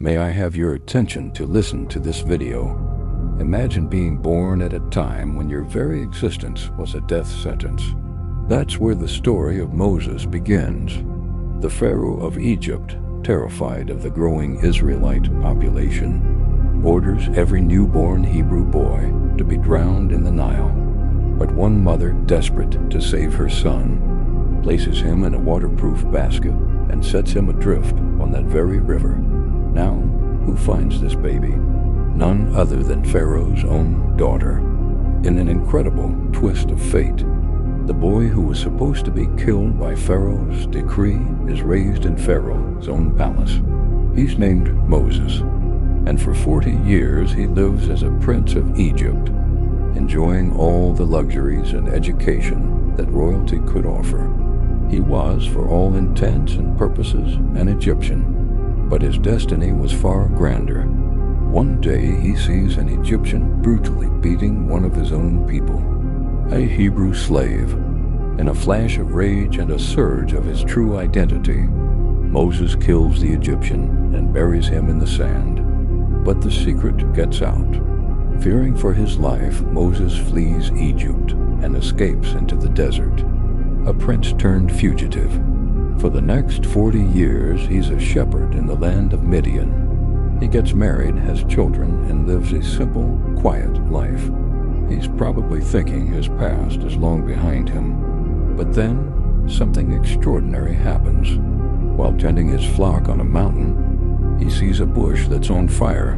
May I have your attention to listen to this video? Imagine being born at a time when your very existence was a death sentence. That's where the story of Moses begins. The Pharaoh of Egypt, terrified of the growing Israelite population, orders every newborn Hebrew boy to be drowned in the Nile. But one mother, desperate to save her son, places him in a waterproof basket and sets him adrift on that very river. Now, who finds this baby? None other than Pharaoh's own daughter. In an incredible twist of fate, the boy who was supposed to be killed by Pharaoh's decree is raised in Pharaoh's own palace. He's named Moses, and for 40 years he lives as a prince of Egypt, enjoying all the luxuries and education that royalty could offer. He was, for all intents and purposes, an Egyptian, but his destiny was far grander. One day he sees an Egyptian brutally beating one of his own people, a Hebrew slave. In a flash of rage and a surge of his true identity, Moses kills the Egyptian and buries him in the sand. But the secret gets out. Fearing for his life, Moses flees Egypt and escapes into the desert, a prince-turned-fugitive. For the next 40 years, he's a shepherd in the land of Midian. He gets married, has children, and lives a simple, quiet life. He's probably thinking his past is long behind him. But then, something extraordinary happens. While tending his flock on a mountain, he sees a bush that's on fire,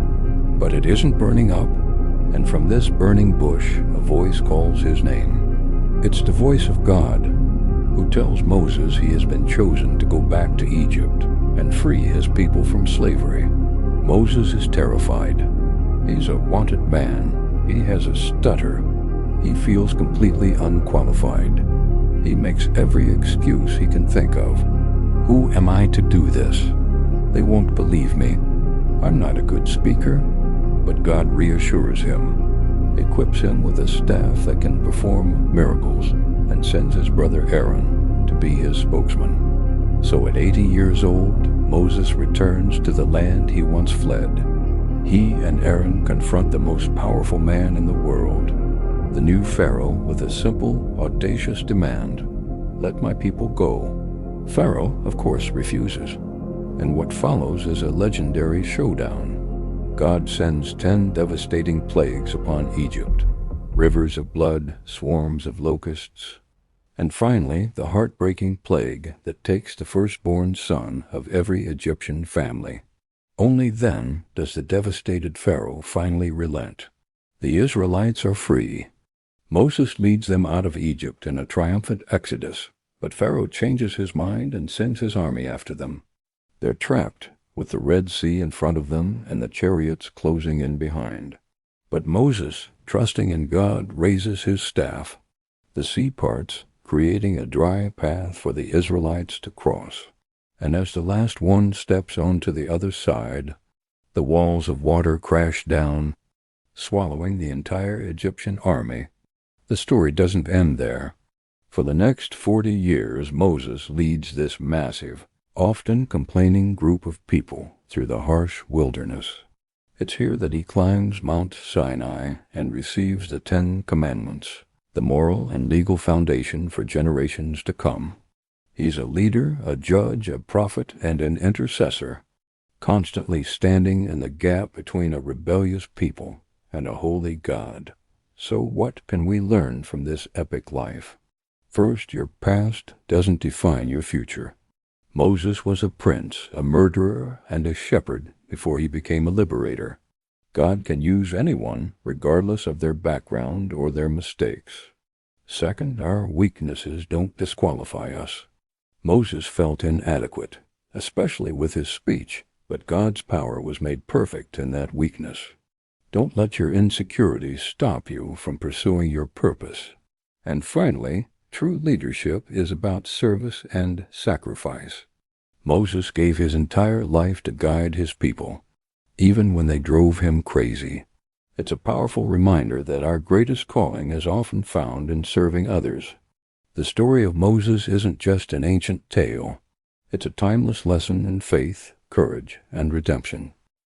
but it isn't burning up, and from this burning bush, a voice calls his name. It's the voice of God, who tells Moses he has been chosen to go back to Egypt and free his people from slavery. Moses is terrified. He's a wanted man. He has a stutter. He feels completely unqualified. He makes every excuse he can think of. Who am I to do this? They won't believe me. I'm not a good speaker. But God reassures him, equips him with a staff that can perform miracles, and sends his brother Aaron to be his spokesman. So at 80 years old, Moses returns to the land he once fled. He and Aaron confront the most powerful man in the world, the new Pharaoh, with a simple, audacious demand: let my people go. Pharaoh, of course, refuses, and what follows is a legendary showdown. God sends 10 devastating plagues upon Egypt, rivers of blood, swarms of locusts, and finally the heartbreaking plague that takes the firstborn son of every Egyptian family. Only then does the devastated Pharaoh finally relent. The Israelites are free. Moses leads them out of Egypt in a triumphant exodus, but Pharaoh changes his mind and sends his army after them. They're trapped, with the Red Sea in front of them and the chariots closing in behind. But Moses, trusting in God, raises his staff. The sea parts, creating a dry path for the Israelites to cross. And as the last one steps onto the other side, the walls of water crash down, swallowing the entire Egyptian army. The story doesn't end there. For the next 40 years, Moses leads this massive, often complaining group of people through the harsh wilderness. It's here that he climbs Mount Sinai and receives the 10 Commandments, the moral and legal foundation for generations to come. He's a leader, a judge, a prophet, and an intercessor, constantly standing in the gap between a rebellious people and a holy God. So what can we learn from this epic life? First, your past doesn't define your future. Moses was a prince, a murderer, and a shepherd before he became a liberator. God can use anyone, regardless of their background or their mistakes. Second, our weaknesses don't disqualify us. Moses felt inadequate, especially with his speech, but God's power was made perfect in that weakness. Don't let your insecurities stop you from pursuing your purpose. And finally, true leadership is about service and sacrifice. Moses gave his entire life to guide his people, even when they drove him crazy. It's a powerful reminder that our greatest calling is often found in serving others. The story of Moses isn't just an ancient tale. It's a timeless lesson in faith, courage, and redemption.